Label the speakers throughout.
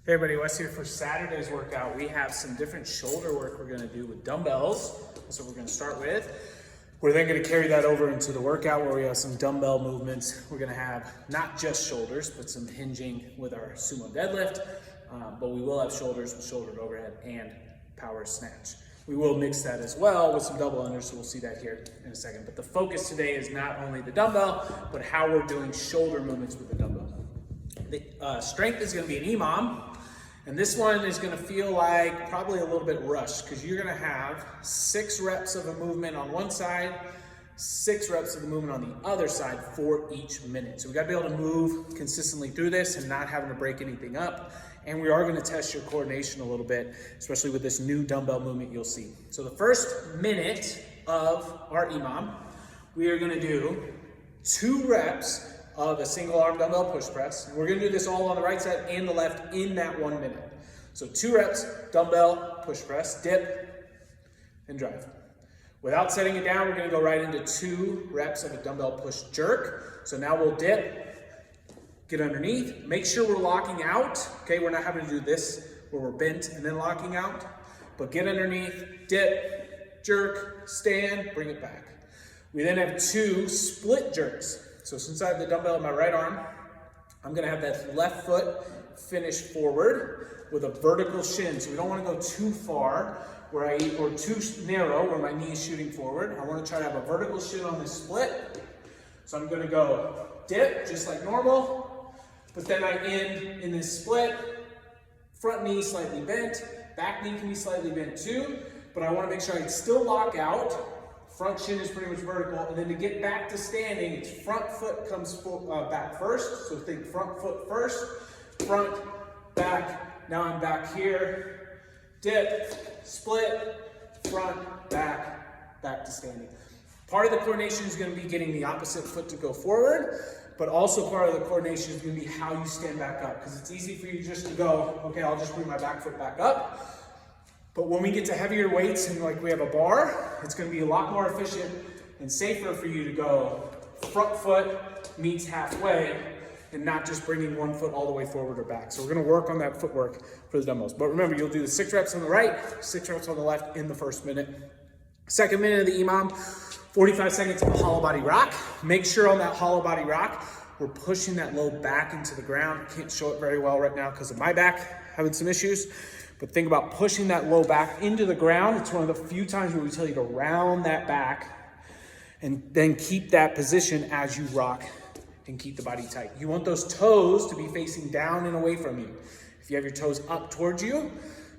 Speaker 1: Hey everybody, Wes here for Saturday's workout. We have some different shoulder work we're gonna do with dumbbells. That's what we're gonna start with. We're then gonna carry that over into the workout where we have some dumbbell movements. We're gonna have not just shoulders, but some hinging with our sumo deadlift, but we will have shoulders with shouldered overhead and power snatch. We will mix that as well with some double unders, so we'll see that here in a second. But the focus today is not only the dumbbell, but how we're doing shoulder movements with the dumbbell. The strength is gonna be an EMOM. And this one is gonna feel like probably a little bit rushed because you're gonna have 6 reps of a movement on one side, 6 reps of the movement on the other side for each minute. So we gotta be able to move consistently through this and not having to break anything up. And we are gonna test your coordination a little bit, especially with this new dumbbell movement you'll see. So the first minute of our EMOM, we are gonna do 2 reps of a single arm dumbbell push press. And we're gonna do this all on the right side and the left in that 1 minute. So 2 reps, dumbbell push press, dip, and drive. Without setting it down, we're gonna go right into 2 reps of a dumbbell push jerk. So now we'll dip, get underneath, make sure we're locking out. Okay, we're not having to do this where we're bent and then locking out, but get underneath, dip, jerk, stand, bring it back. We then have 2 split jerks. So since I have the dumbbell in my right arm, I'm gonna have that left foot finish forward with a vertical shin. So we don't wanna go too far or too narrow where my knee is shooting forward. I wanna try to have a vertical shin on this split. So I'm gonna go dip, just like normal, but then I end in this split, front knee slightly bent, back knee can be slightly bent too, but I wanna make sure I still lock out. Front shin is pretty much vertical, and then to get back to standing, it's front foot comes back first. So think front foot first, front, back. Now I'm back here, dip, split, front, back, back to standing. Part of the coordination is going to be getting the opposite foot to go forward, but also part of the coordination is going to be how you stand back up, because it's easy for you just to go, okay, I'll just bring my back foot back up. But when we get to heavier weights and like we have a bar, it's gonna be a lot more efficient and safer for you to go front foot meets halfway and not just bringing one foot all the way forward or back. So we're gonna work on that footwork for the dumbbells. But remember, you'll do the 6 reps on the right, 6 reps on the left in the first minute. Second minute of the EMOM, 45 seconds of a hollow body rock. Make sure on that hollow body rock, we're pushing that low back into the ground. I can't show it very well right now because of my back having some issues. But think about pushing that low back into the ground. It's one of the few times where we tell you to round that back and then keep that position as you rock and keep the body tight. You want those toes to be facing down and away from you. If you have your toes up towards you,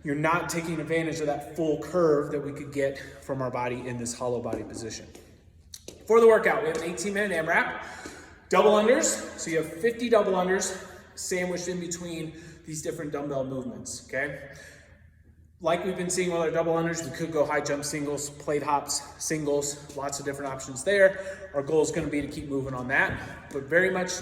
Speaker 1: you're not taking advantage of that full curve that we could get from our body in this hollow body position. For the workout, we have an 18-minute AMRAP, double unders. So you have 50 double unders sandwiched in between these different dumbbell movements, okay? Like we've been seeing with our double unders, we could go high jump singles, plate hops, singles, lots of different options there. Our goal is gonna be to keep moving on that, but very much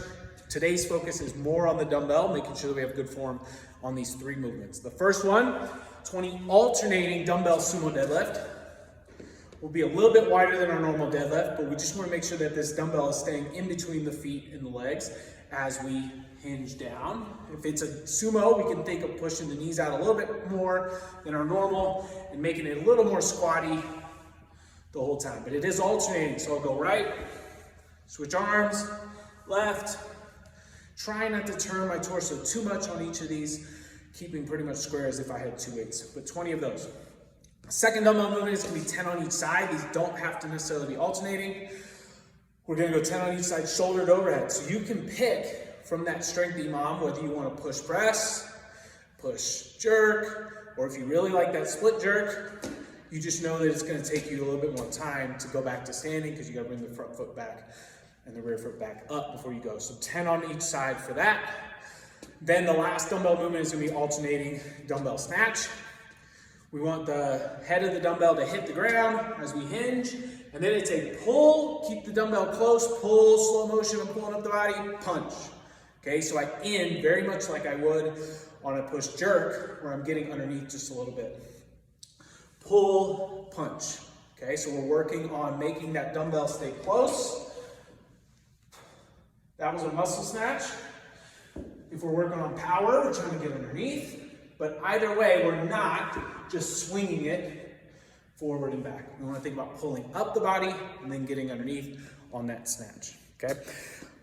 Speaker 1: today's focus is more on the dumbbell, making sure that we have good form on these 3 movements. The first one, 20 alternating dumbbell sumo deadlift. Will be a little bit wider than our normal deadlift, but we just wanna make sure that this dumbbell is staying in between the feet and the legs as we hinge down. If it's a sumo, we can think of pushing the knees out a little bit more than our normal and making it a little more squatty the whole time. But it is alternating, so I'll go right, switch arms, left. Try not to turn my torso too much on each of these, keeping pretty much square as if I had 2 weights, but 20 of those. Second dumbbell movement is gonna be 10 on each side. These don't have to necessarily be alternating. We're gonna go 10 on each side, shouldered overhead. So you can pick from that strength EMOM whether you wanna push press, push jerk, or if you really like that split jerk, you just know that it's gonna take you a little bit more time to go back to standing because you gotta bring the front foot back and the rear foot back up before you go. So 10 on each side for that. Then the last dumbbell movement is gonna be alternating dumbbell snatch. We want the head of the dumbbell to hit the ground as we hinge, and then it's a pull, keep the dumbbell close, pull, slow motion, I'm pulling up the body, punch. Okay, so I end very much like I would on a push jerk, where I'm getting underneath just a little bit. Pull, punch. Okay, so we're working on making that dumbbell stay close. That was a muscle snatch. If we're working on power, we're trying to get underneath. But either way, we're not just swinging it forward and back. We want to think about pulling up the body and then getting underneath on that snatch, okay?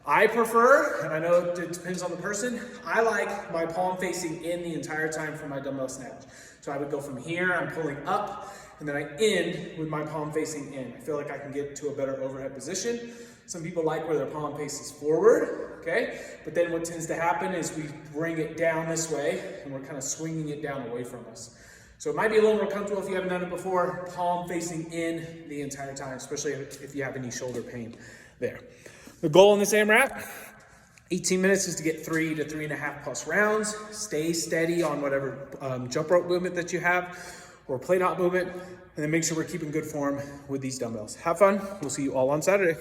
Speaker 1: I prefer, and I know it depends on the person, I like my palm facing in the entire time for my dumbbell snatch. So I would go from here, I'm pulling up, and then I end with my palm facing in. I feel like I can get to a better overhead position. Some people like where their palm faces forward, okay? But then what tends to happen is we bring it down this way, and we're kind of swinging it down away from us. So it might be a little more comfortable if you haven't done it before, palm facing in the entire time, especially if you have any shoulder pain there. The goal in this AMRAP, 18 minutes, is to get 3 to 3.5 plus rounds. Stay steady on whatever jump rope movement that you have or plate out movement, and then make sure we're keeping good form with these dumbbells. Have fun. We'll see you all on Saturday.